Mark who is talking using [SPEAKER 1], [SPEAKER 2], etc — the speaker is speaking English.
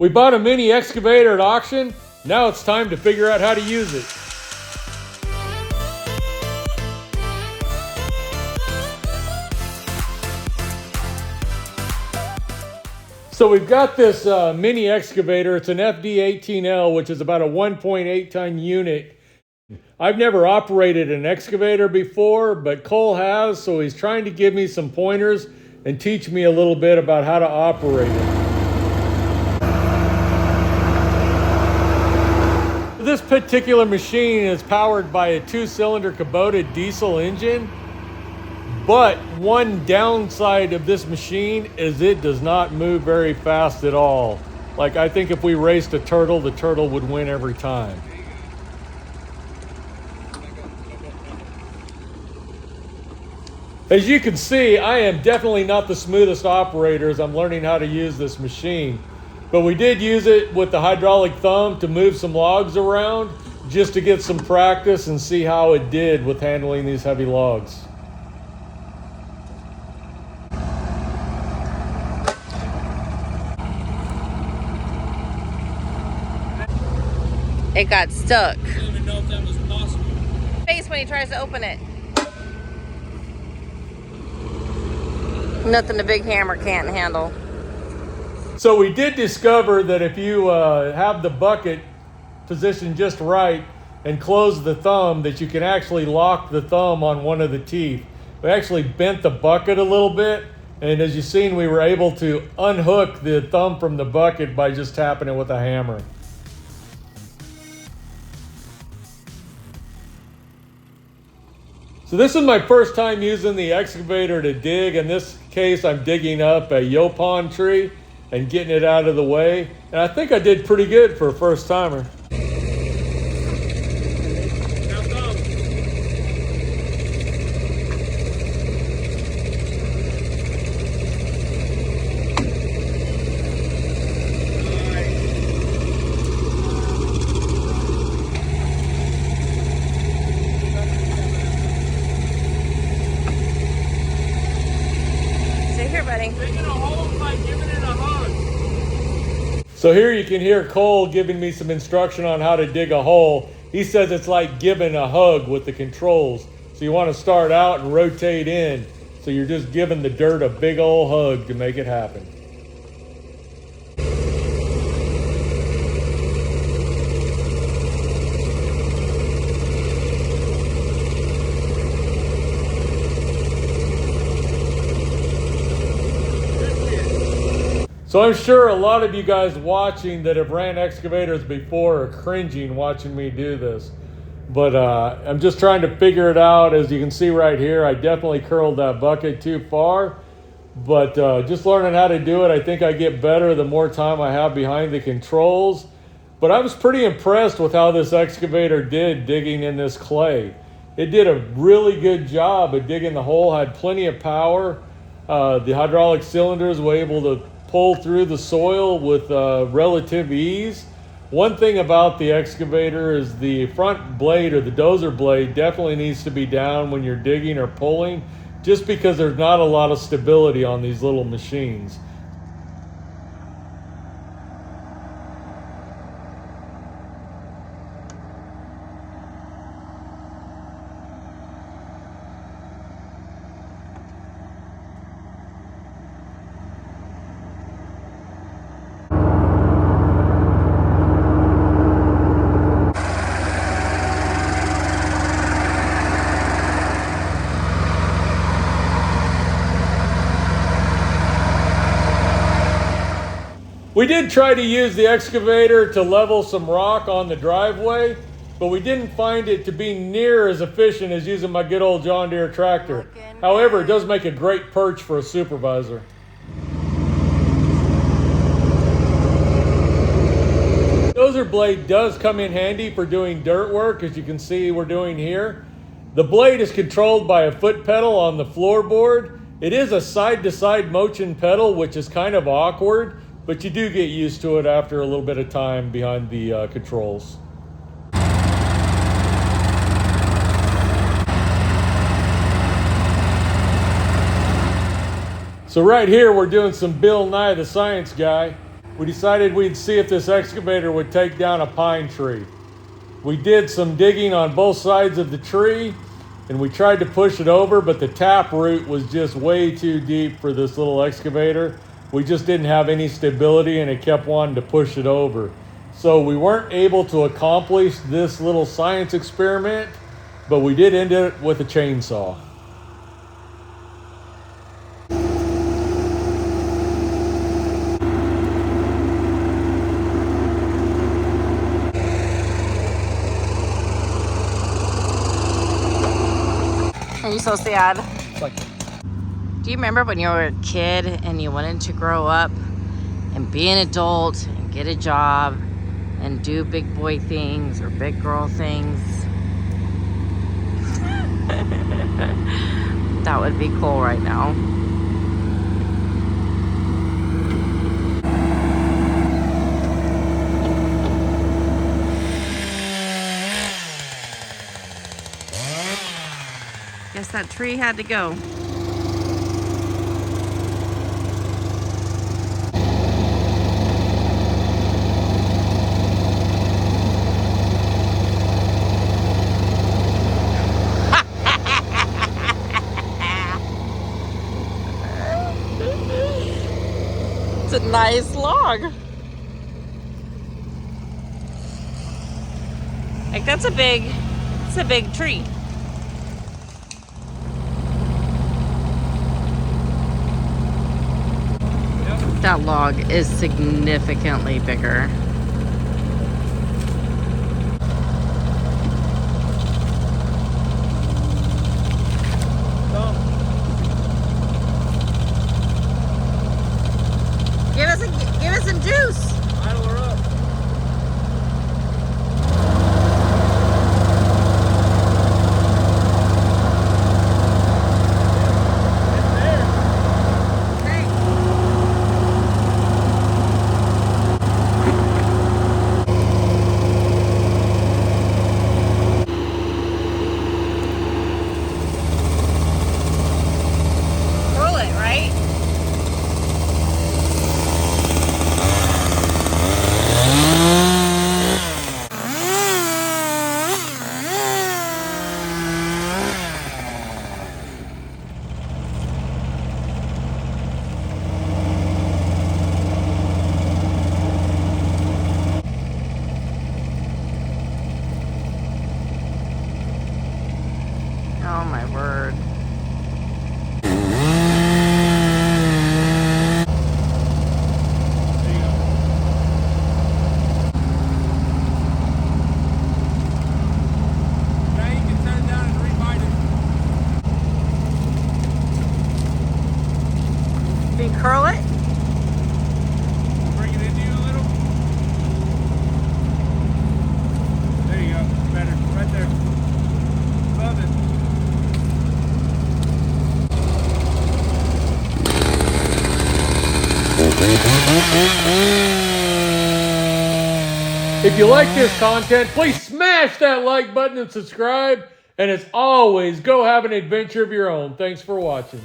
[SPEAKER 1] We bought a mini excavator at auction. Now it's time to figure out how to use it. So we've got this mini excavator. It's an FD18L, which is about a 1.8 ton unit. I've never operated an excavator before, but Cole has, so he's trying to give me some pointers and teach me a little bit about how to operate it. This particular machine is powered by a 2-cylinder Kubota diesel engine, but one downside of this machine is it does not move very fast at all. Like, I think if we raced a turtle, the turtle would win every time. As you can see, I am definitely not the smoothest operator as I'm learning how to use this machine. But we did use it with the hydraulic thumb to move some logs around just to get some practice and see how it did with handling these heavy logs.
[SPEAKER 2] It got stuck.
[SPEAKER 3] I didn't even know if that was possible.
[SPEAKER 2] Face when he tries to open it. Nothing a big hammer can't handle.
[SPEAKER 1] So we did discover that if you have the bucket positioned just right and close the thumb, that you can actually lock the thumb on one of the teeth. We actually bent the bucket a little bit, and as you've seen, we were able to unhook the thumb from the bucket by just tapping it with a hammer. So this is my first time using the excavator to dig. In this case, I'm digging up a yopon tree and getting it out of the way. And I think I did pretty good for a first timer.
[SPEAKER 2] Stay here, buddy.
[SPEAKER 3] Making a hole by giving it a hug.
[SPEAKER 1] So here you can hear Cole giving me some instruction on how to dig a hole. He says it's like giving a hug with the controls. So you want to start out and rotate in. So you're just giving the dirt a big old hug to make it happen. So I'm sure a lot of you guys watching that have ran excavators before are cringing watching me do this. But I'm just trying to figure it out. As you can see right here, I definitely curled that bucket too far. But just learning how to do it, I think I get better the more time I have behind the controls. But I was pretty impressed with how this excavator did digging in this clay. It did a really good job of digging the hole, had plenty of power. The hydraulic cylinders were able to pull through the soil with relative ease. One thing about the excavator is the front blade, or the dozer blade, definitely needs to be down when you're digging or pulling, just because there's not a lot of stability on these little machines. We did try to use the excavator to level some rock on the driveway, but we didn't find it to be near as efficient as using my good old John Deere tractor. However, it does make a great perch for a supervisor. Dozer blade does come in handy for doing dirt work, as you can see we're doing here. The blade is controlled by a foot pedal on the floorboard. It is a side-to-side motion pedal, which is kind of awkward, but you do get used to it after a little bit of time behind the controls. So right here, we're doing some Bill Nye the Science Guy. we decided we'd see if this excavator would take down a pine tree. We did some digging on both sides of the tree and we tried to push it over, but the tap root was just way too deep for this little excavator. We just didn't have any stability and it kept wanting to push it over. So we weren't able to accomplish this little science experiment, but we did end it with a chainsaw.
[SPEAKER 2] Are you so sad? Do you remember when you were a kid and you wanted to grow up and be an adult and get a job and do big boy things or big girl things? That would be cool right now. Guess that tree had to go. It's a nice log. Like it's a big tree. That log is significantly bigger. Give us some juice.
[SPEAKER 3] Idle her up.
[SPEAKER 2] Oh my word.
[SPEAKER 3] Now you can turn it down and rebite it.
[SPEAKER 2] Can you curl it?
[SPEAKER 3] Bring it into you a little. There you go. Better. Right there. Love it.
[SPEAKER 1] If you like this content, please smash that like button and subscribe. And as always, go have an adventure of your own. Thanks for watching.